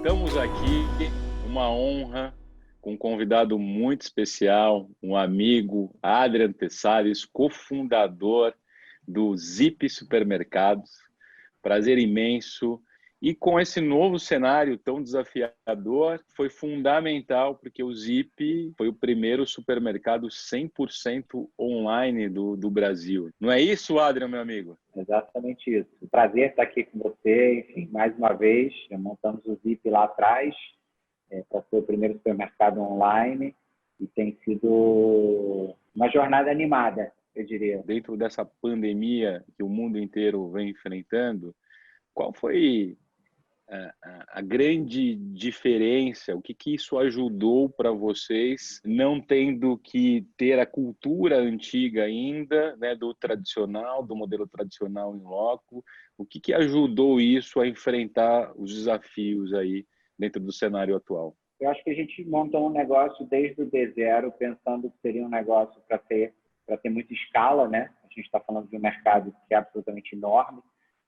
Estamos aqui, uma honra, com um convidado muito especial, um amigo, Adrian Tessales, cofundador do Zip Supermercados. Prazer imenso. E com esse novo cenário tão desafiador, foi fundamental, porque o Zip foi o primeiro supermercado 100% online do Brasil. Não é isso, Adrian, meu amigo? Exatamente isso. Prazer estar aqui com você. Enfim, mais uma vez, montamos o Zip lá atrás para ser o primeiro supermercado online e tem sido uma jornada animada, eu diria. Dentro dessa pandemia que o mundo inteiro vem enfrentando, qual foi a grande diferença? O que isso ajudou para vocês, não tendo que ter a cultura antiga ainda, né, do tradicional, do modelo tradicional em loco? O que ajudou isso a enfrentar os desafios aí dentro do cenário atual? Eu acho que a gente montou um negócio desde o D0, pensando que seria um negócio para ter muita escala, né? A gente está falando de um mercado que é absolutamente enorme,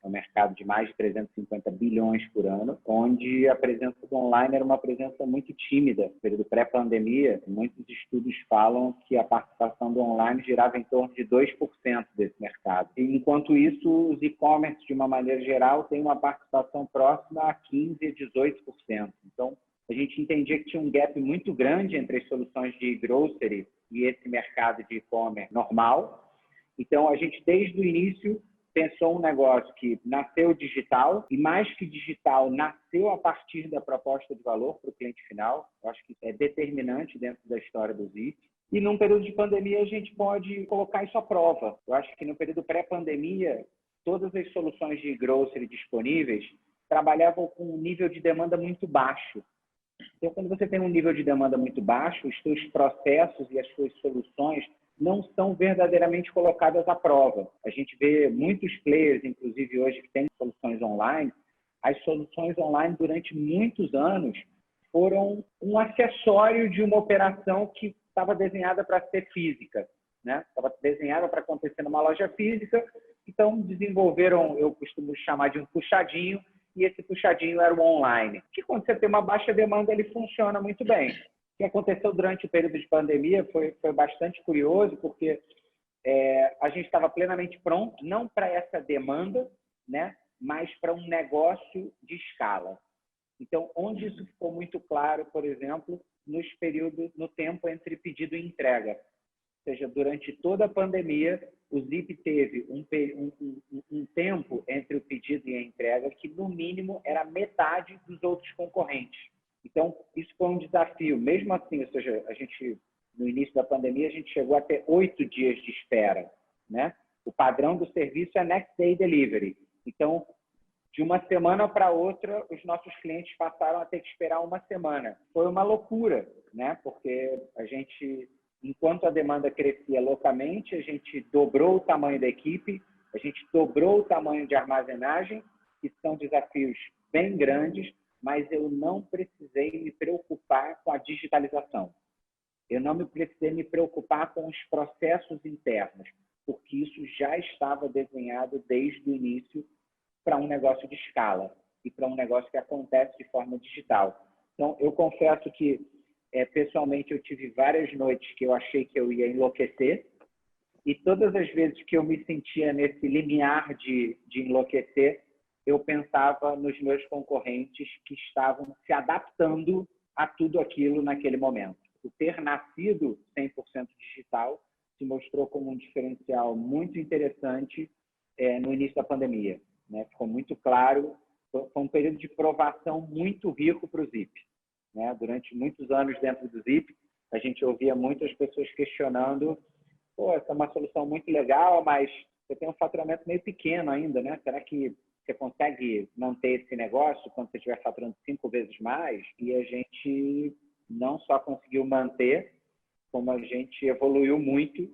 é um mercado de mais de 350 bilhões por ano, onde a presença do online era uma presença muito tímida. No período pré-pandemia, muitos estudos falam que a participação do online girava em torno de 2% desse mercado. E, enquanto isso, os e-commerce, de uma maneira geral, têm uma participação próxima a 15% a 18%. Então, a gente entendia que tinha um gap muito grande entre as soluções de grocery e esse mercado de e-commerce normal. Então, a gente, desde o início, pensou um negócio que nasceu digital e, mais que digital, nasceu a partir da proposta de valor para o cliente final. Eu acho que é determinante dentro da história do Zip. E, num período de pandemia, a gente pode colocar isso à prova. Eu acho que, no período pré-pandemia, todas as soluções de grocery disponíveis trabalhavam com um nível de demanda muito baixo. Então, quando você tem um nível de demanda muito baixo, os seus processos e as suas soluções não são verdadeiramente colocadas à prova. A gente vê muitos players, inclusive hoje, que têm soluções online. As soluções online, durante muitos anos, foram um acessório de uma operação que estava desenhada para ser física, né? Estava desenhada para acontecer numa loja física, então desenvolveram, eu costumo chamar de um puxadinho, e esse puxadinho era o online, que quando você tem uma baixa demanda, ele funciona muito bem. O que aconteceu durante o período de pandemia foi bastante curioso, porque a gente estava plenamente pronto, não para essa demanda, né, mas para um negócio de escala. Então, onde isso ficou muito claro, por exemplo, no tempo entre pedido e entrega. Ou seja, durante toda a pandemia, o Zip teve um tempo entre o pedido e a entrega que, no mínimo, era metade dos outros concorrentes. Então, isso foi um desafio. Mesmo assim, ou seja, no início da pandemia, a gente chegou a ter 8 dias de espera, né? O padrão do serviço é Next Day Delivery. Então, de uma semana para outra, os nossos clientes passaram a ter que esperar uma semana. Foi uma loucura, né? Porque enquanto a demanda crescia loucamente, a gente dobrou o tamanho da equipe, a gente dobrou o tamanho de armazenagem, que são desafios bem grandes, mas eu não precisei me preocupar com a digitalização. Eu não precisei me preocupar com os processos internos, porque isso já estava desenhado desde o início para um negócio de escala e para um negócio que acontece de forma digital. Então, eu confesso que, pessoalmente, eu tive várias noites que eu achei que eu ia enlouquecer, e todas as vezes que eu me sentia nesse limiar de enlouquecer, eu pensava nos meus concorrentes que estavam se adaptando a tudo aquilo naquele momento. O ter nascido 100% digital se mostrou como um diferencial muito interessante no início da pandemia, né? Ficou muito claro, foi um período de provação muito rico para o Zip, né? Durante muitos anos dentro do Zip, a gente ouvia muitas pessoas questionando: pô, essa é uma solução muito legal, mas você tem um faturamento meio pequeno ainda, né? Será que você consegue manter esse negócio quando você estiver faturando 5 vezes mais? E a gente não só conseguiu manter, como a gente evoluiu muito.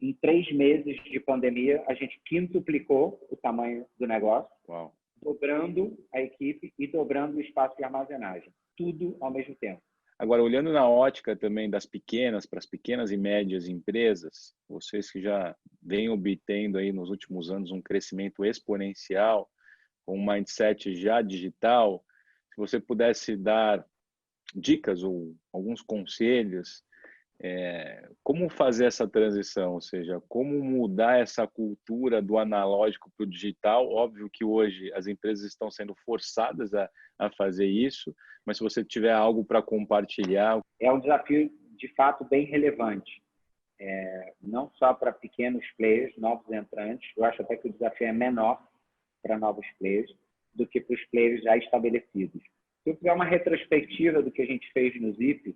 Em 3 meses de pandemia, a gente quintuplicou o tamanho do negócio. Uau. Dobrando a equipe e dobrando o espaço de armazenagem. Tudo ao mesmo tempo. Agora, olhando na ótica também das pequenas, para as pequenas e médias empresas, vocês que já vêm obtendo aí nos últimos anos um crescimento exponencial, com um mindset já digital, se você pudesse dar dicas ou alguns conselhos, como fazer essa transição, ou seja, como mudar essa cultura do analógico para o digital. Óbvio que hoje as empresas estão sendo forçadas a fazer isso, mas se você tiver algo para compartilhar. É um desafio, de fato, bem relevante. Não só para pequenos players, novos entrantes, eu acho até que o desafio é menor para novos players do que para os players já estabelecidos. Se eu fizer uma retrospectiva do que a gente fez no Zip,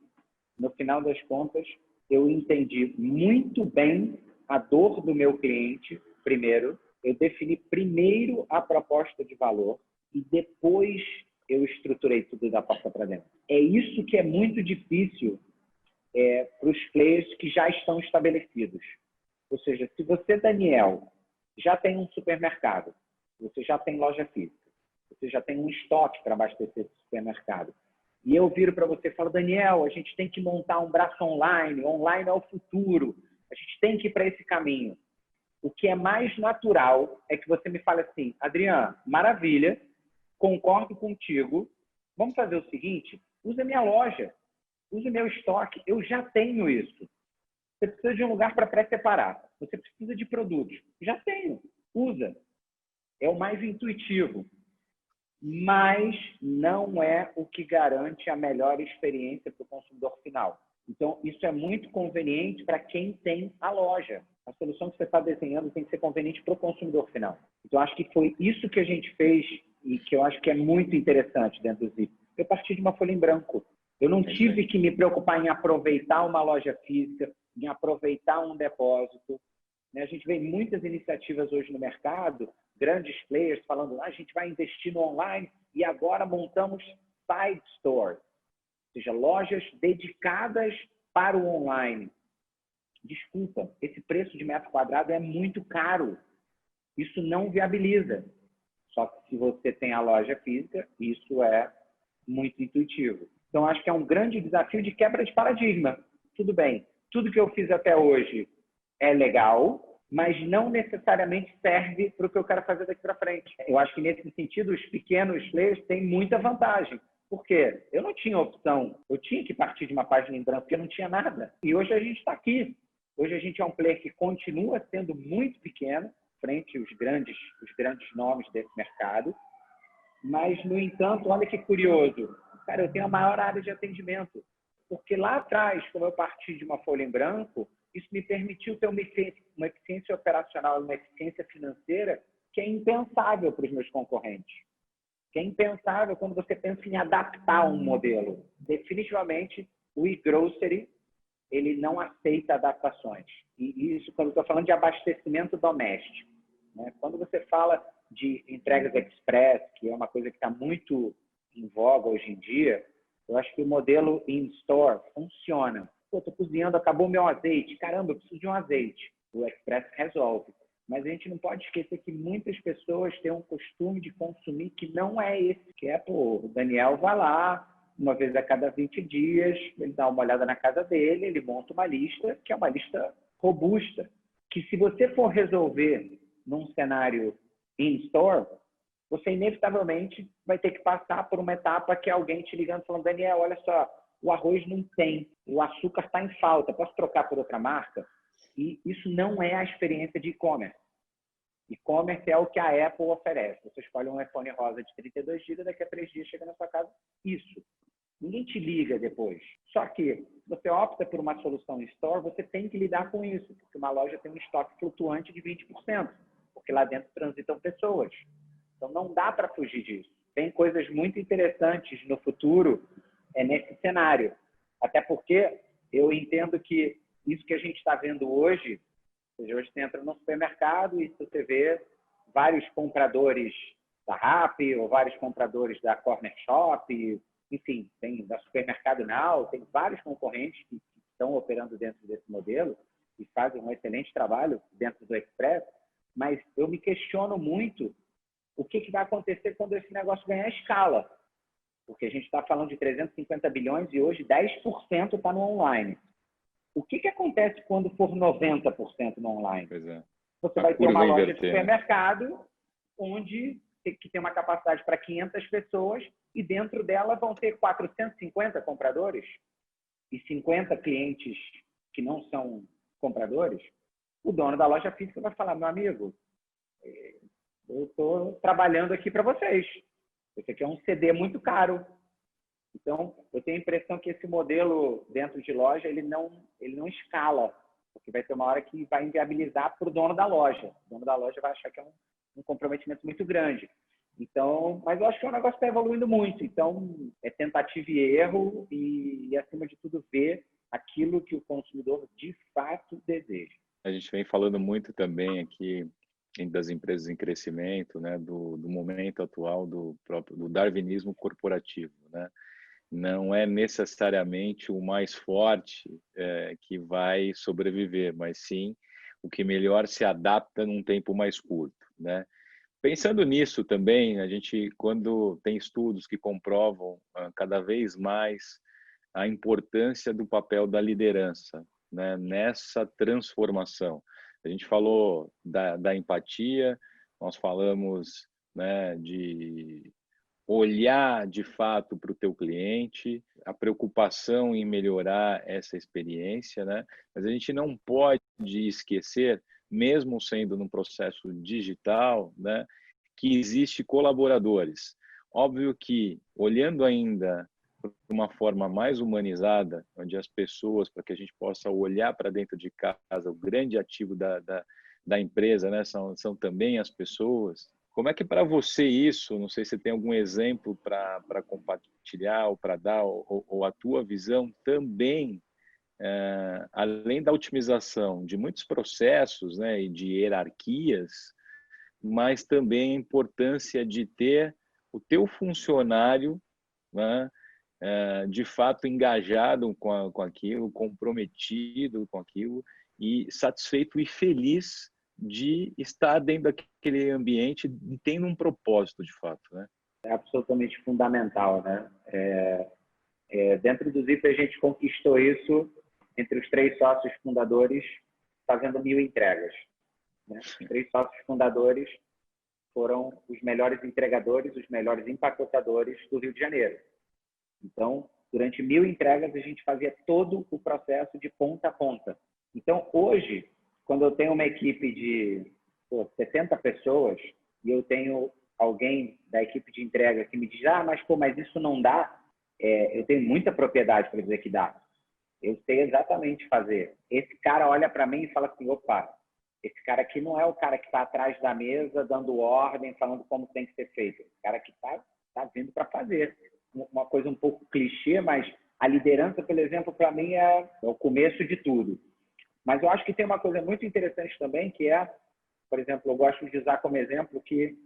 no final das contas, eu entendi muito bem a dor do meu cliente, primeiro. Eu defini primeiro a proposta de valor e depois eu estruturei tudo da porta para dentro. É isso que é muito difícil para os players que já estão estabelecidos. Ou seja, se você, Daniel, já tem um supermercado, você já tem loja física, você já tem um estoque para abastecer esse supermercado, e eu viro para você e falo, Daniel, a gente tem que montar um braço online, online é o futuro, a gente tem que ir para esse caminho. O que é mais natural é que você me fale assim, Adriano, maravilha, concordo contigo, vamos fazer o seguinte, usa minha loja, use meu estoque, eu já tenho isso. Você precisa de um lugar para pré-separar, você precisa de produtos, já tenho, usa. É o mais intuitivo. Mas não é o que garante a melhor experiência para o consumidor final. Então, isso é muito conveniente para quem tem a loja. A solução que você está desenhando tem que ser conveniente para o consumidor final. Então, acho que foi isso que a gente fez e que eu acho que é muito interessante dentro do Zip. Eu parti de uma folha em branco. Eu não tive que me preocupar em aproveitar uma loja física, em aproveitar um depósito. A gente vê muitas iniciativas hoje no mercado, grandes players falando, a gente vai investir no online e agora montamos side stores, ou seja, lojas dedicadas para o online. Desculpa, esse preço de metro quadrado é muito caro. Isso não viabiliza. Só que se você tem a loja física, isso é muito intuitivo. Então, acho que é um grande desafio de quebra de paradigma. Tudo bem, tudo que eu fiz até hoje é legal, mas não necessariamente serve para o que eu quero fazer daqui para frente. Eu acho que, nesse sentido, os pequenos players têm muita vantagem. Por quê? Eu não tinha opção. Eu tinha que partir de uma página em branco, porque não tinha nada. E hoje a gente está aqui. Hoje a gente é um player que continua sendo muito pequeno, frente aos grandes nomes desse mercado. Mas, no entanto, olha que curioso. Cara, eu tenho a maior área de atendimento. Porque lá atrás, como eu parti de uma folha em branco, isso me permitiu ter uma eficiência operacional, uma eficiência financeira que é impensável para os meus concorrentes. Que é impensável quando você pensa em adaptar um modelo. Definitivamente, o e-grocery, ele não aceita adaptações. E isso quando eu estou falando de abastecimento doméstico. Né? Quando você fala de entregas express, que é uma coisa que está muito em voga hoje em dia, eu acho que o modelo in-store funciona. Estou cozinhando, acabou meu azeite. Caramba, eu preciso de um azeite. O Express resolve. Mas a gente não pode esquecer que muitas pessoas têm um costume de consumir que não é esse. Que é, o Daniel vai lá, uma vez a cada 20 dias, ele dá uma olhada na casa dele, ele monta uma lista, que é uma lista robusta. Que se você for resolver num cenário in-store, você inevitavelmente vai ter que passar por uma etapa que é alguém te ligando falando, Daniel, olha só, o arroz não tem, o açúcar está em falta, posso trocar por outra marca? E isso não é a experiência de e-commerce. E-commerce é o que a Apple oferece. Você escolhe um iPhone rosa de 32 GB, daqui a 3 dias chega na sua casa. Isso. Ninguém te liga depois. Só que, se você opta por uma solução in-store, você tem que lidar com isso, porque uma loja tem um estoque flutuante de 20%, porque lá dentro transitam pessoas. Então, não dá para fugir disso. Tem coisas muito interessantes no futuro nesse cenário. Até porque eu entendo que isso que a gente está vendo hoje, ou seja, hoje você entra no supermercado e você vê vários compradores da Rappi ou vários compradores da Corner Shop, enfim, tem da Supermercado Now, tem vários concorrentes que estão operando dentro desse modelo e fazem um excelente trabalho dentro do Express, mas eu me questiono muito o que vai acontecer quando esse negócio ganhar escala. Porque a gente está falando de 350 bilhões e hoje 10% está no online. O que acontece quando for 90% no online? Pois é. Você vai ter uma loja de supermercado onde que tem uma capacidade para 500 pessoas e dentro dela vão ter 450 compradores e 50 clientes que não são compradores, o dono da loja física vai falar, meu amigo, eu estou trabalhando aqui para vocês. Esse aqui é um CD muito caro. Então, eu tenho a impressão que esse modelo dentro de loja, ele não escala, porque vai ter uma hora que vai inviabilizar para o dono da loja. O dono da loja vai achar que é um comprometimento muito grande. Então, mas eu acho que o negócio está evoluindo muito. Então, é tentativa e erro e, acima de tudo, ver aquilo que o consumidor de fato deseja. A gente vem falando muito também aqui das empresas em crescimento, né, do momento atual do darwinismo corporativo, né? Não é necessariamente o mais forte que vai sobreviver, mas sim o que melhor se adapta num tempo mais curto, né? Pensando nisso também, a gente, quando tem estudos que comprovam cada vez mais a importância do papel da liderança, né, nessa transformação. A gente falou da empatia, nós falamos, né, de olhar de fato para o teu cliente, a preocupação em melhorar essa experiência, né? Mas a gente não pode esquecer, mesmo sendo num processo digital, né, que existe colaboradores. Óbvio que, olhando ainda de uma forma mais humanizada, onde as pessoas, para que a gente possa olhar para dentro de casa, o grande ativo da empresa, né, são também as pessoas. Como é que para você isso, não sei se você tem algum exemplo para compartilhar ou para dar, ou a tua visão também, além da otimização de muitos processos, né, e de hierarquias, mas também a importância de ter o teu funcionário, né, de fato engajado com aquilo, comprometido com aquilo e satisfeito e feliz de estar dentro daquele ambiente e tendo um propósito de fato, né? É absolutamente fundamental, né? Dentro do Zip a gente conquistou isso entre os 3 sócios fundadores, fazendo 1000 entregas, né? Os 3 sócios fundadores foram os melhores entregadores, os melhores empacotadores do Rio de Janeiro. Então, durante 1000 entregas, a gente fazia todo o processo de ponta a ponta. Então, hoje, quando eu tenho uma equipe de 70 pessoas e eu tenho alguém da equipe de entrega que me diz, mas isso não dá, eu tenho muita propriedade para dizer que dá. Eu sei exatamente fazer. Esse cara olha para mim e fala assim, opa, esse cara aqui não é o cara que está atrás da mesa, dando ordem, falando como tem que ser feito. Esse cara que está vindo para fazer. Uma coisa um pouco clichê, mas a liderança, por exemplo, para mim é o começo de tudo. Mas eu acho que tem uma coisa muito interessante também, que é, por exemplo, eu gosto de usar como exemplo que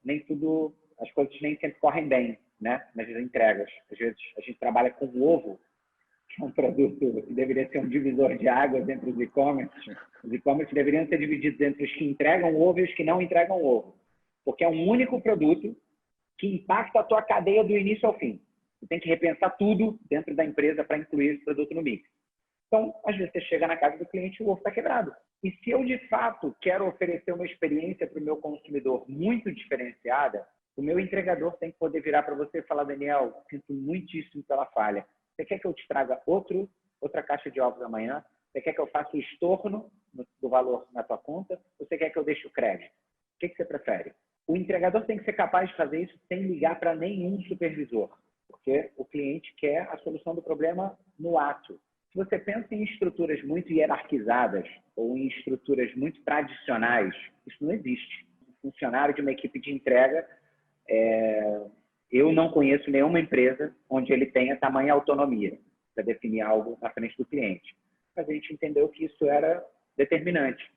nem tudo, as coisas nem sempre correm bem, né, nas entregas. Às vezes a gente trabalha com o ovo, que é um produto que deveria ser um divisor de águas entre os e-commerce. Os e-commerce deveriam ser divididos entre os que entregam ovo e os que não entregam ovo, porque é um único produto que impacta a tua cadeia do início ao fim. Você tem que repensar tudo dentro da empresa para incluir esse produto no mix. Então, às vezes você chega na casa do cliente e o ovo está quebrado. E se eu, de fato, quero oferecer uma experiência para o meu consumidor muito diferenciada, o meu entregador tem que poder virar para você e falar, Daniel, sinto muitíssimo pela falha. Você quer que eu te traga outra caixa de ovos amanhã? Você quer que eu faça o estorno do valor na tua conta? Ou você quer que eu deixe o crédito? O que você prefere? O entregador tem que ser capaz de fazer isso sem ligar para nenhum supervisor, porque o cliente quer a solução do problema no ato. Se você pensa em estruturas muito hierarquizadas ou em estruturas muito tradicionais, isso não existe. Um funcionário de uma equipe de entrega, eu não conheço nenhuma empresa onde ele tenha tamanha autonomia para definir algo na frente do cliente. Mas a gente entendeu que isso era determinante.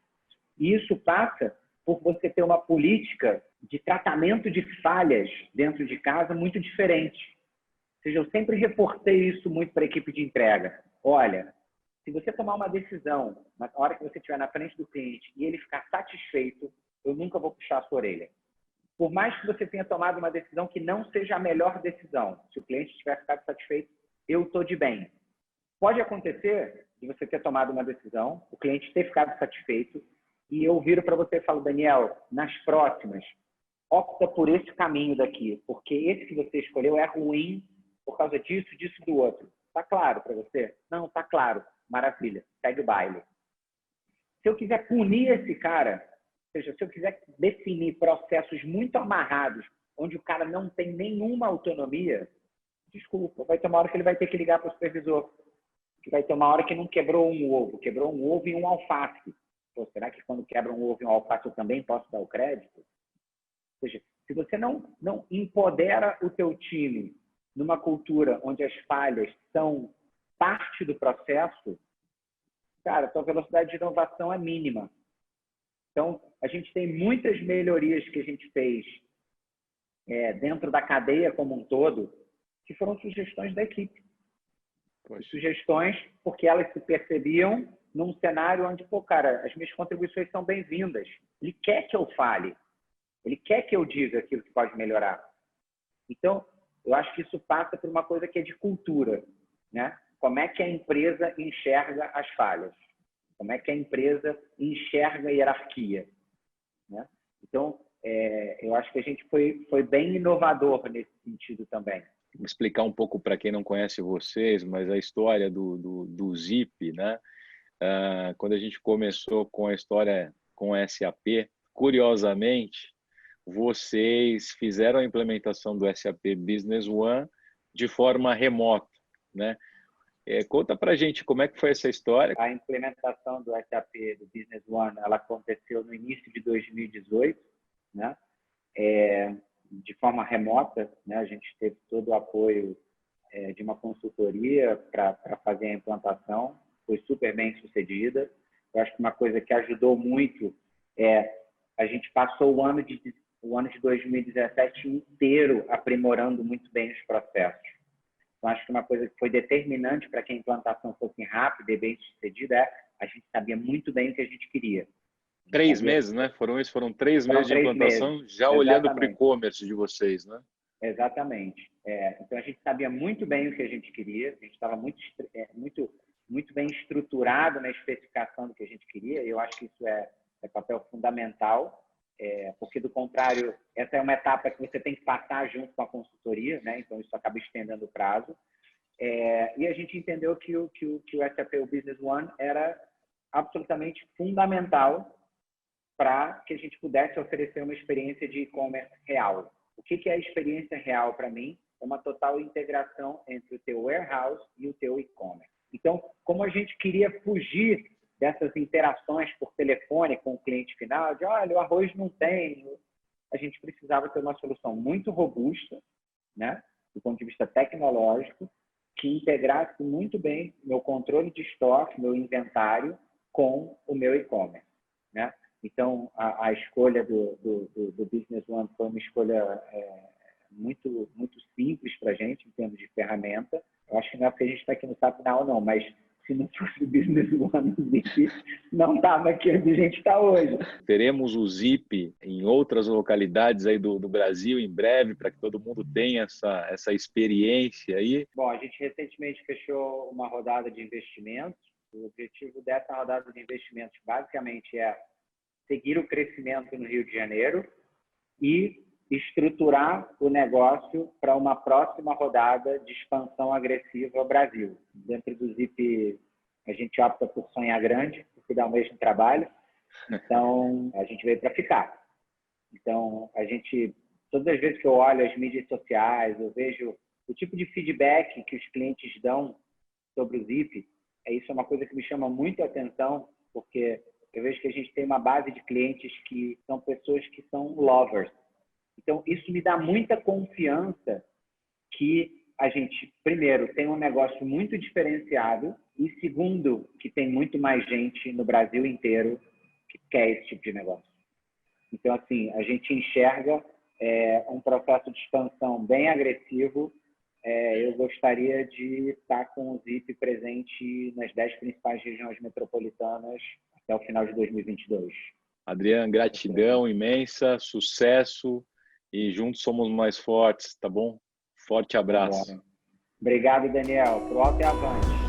E isso passa por você ter uma política de tratamento de falhas dentro de casa muito diferente. Ou seja, eu sempre reportei isso muito para a equipe de entrega. Olha, se você tomar uma decisão na hora que você estiver na frente do cliente e ele ficar satisfeito, eu nunca vou puxar a sua orelha. Por mais que você tenha tomado uma decisão que não seja a melhor decisão, se o cliente tiver ficado satisfeito, eu estou de bem. Pode acontecer de você ter tomado uma decisão, o cliente ter ficado satisfeito, e eu viro para você e falo, Daniel, nas próximas, opta por esse caminho daqui, porque esse que você escolheu é ruim por causa disso, disso e do outro. Tá claro para você? Não, tá claro. Maravilha. Segue o baile. Se eu quiser punir esse cara, ou seja, se eu quiser definir processos muito amarrados, onde o cara não tem nenhuma autonomia, desculpa, vai ter uma hora que ele vai ter que ligar para o supervisor. Que vai ter uma hora que não quebrou um ovo, quebrou um ovo e um alface. Pô, será que quando quebra um ovo e um alface eu também posso dar o crédito? Ou seja, se você não empodera o teu time numa cultura onde as falhas são parte do processo, cara, a tua velocidade de inovação é mínima. Então, a gente tem muitas melhorias que a gente fez dentro da cadeia como um todo, que foram sugestões da equipe. Sugestões porque elas se percebiam num cenário onde, pô, cara, as minhas contribuições são bem-vindas. Ele quer que eu fale. Ele quer que eu diga aquilo que pode melhorar. Então, eu acho que isso passa por uma coisa que é de cultura, né? Como é que a empresa enxerga as falhas? Como é que a empresa enxerga a hierarquia? Né? Então, eu acho que a gente foi bem inovador nesse sentido também. Vou explicar um pouco para quem não conhece vocês, mas a história do Zip, né? Quando a gente começou com a história com a SAP, curiosamente, vocês fizeram a implementação do SAP Business One de forma remota, né? Conta para a gente como é que foi essa história. A implementação do SAP do Business One, ela aconteceu no início de 2018, né? De forma remota, né? A gente teve todo o apoio de uma consultoria para fazer a implantação, foi super bem sucedida. Eu acho que uma coisa que ajudou muito a gente passou o ano de 2017 inteiro aprimorando muito bem os processos. Então, acho que uma coisa que foi determinante para que a implantação fosse rápida e bem sucedida a gente sabia muito bem o que a gente queria. 3 meses, né? Foram 3 meses de implantação, já Exatamente. Olhando para o e-commerce de vocês, né? Exatamente. Então, a gente sabia muito bem o que a gente queria, a gente estava muito bem estruturado na especificação do que a gente queria, e eu acho que isso é papel fundamental, porque, do contrário, essa é uma etapa que você tem que passar junto com a consultoria, né? Então, isso acaba estendendo o prazo. E a gente entendeu que o SAP o Business One era absolutamente fundamental para que a gente pudesse oferecer uma experiência de e-commerce real. O que é a experiência real para mim? É uma total integração entre o teu warehouse e o teu e-commerce. Então, como a gente queria fugir dessas interações por telefone com o cliente final, de olha, o arroz não tem, a gente precisava ter uma solução muito robusta, né, do ponto de vista tecnológico, que integrasse muito bem meu controle de estoque, meu inventário, com o meu e-commerce, né? Então, a escolha do Business One foi uma escolha muito simples para a gente, em termos de ferramenta. Eu acho que não é porque a gente está aqui no SAP Now, não, mas se não fosse o Business One, não estava aqui onde a gente está hoje. Teremos o Zip em outras localidades aí do Brasil em breve, para que todo mundo tenha essa experiência aí. Bom, a gente recentemente fechou uma rodada de investimentos. O objetivo dessa rodada de investimentos basicamente é seguir o crescimento no Rio de Janeiro e estruturar o negócio para uma próxima rodada de expansão agressiva ao Brasil. Dentro do Zip, a gente opta por sonhar grande, porque dá o mesmo trabalho. Então, a gente veio para ficar. Então, todas as vezes que eu olho as mídias sociais, eu vejo o tipo de feedback que os clientes dão sobre o Zip. Isso é uma coisa que me chama muito a atenção, porque eu vejo que a gente tem uma base de clientes que são pessoas que são lovers. Então, isso me dá muita confiança que a gente, primeiro, tem um negócio muito diferenciado e, segundo, que tem muito mais gente no Brasil inteiro que quer esse tipo de negócio. Então, assim, a gente enxerga um processo de expansão bem agressivo. Eu gostaria de estar com o Zip presente nas 10 principais regiões metropolitanas até o final de 2022. Adriano, gratidão imensa, sucesso e juntos somos mais fortes, tá bom? Forte abraço. Obrigado, Daniel. Pro alto e avante.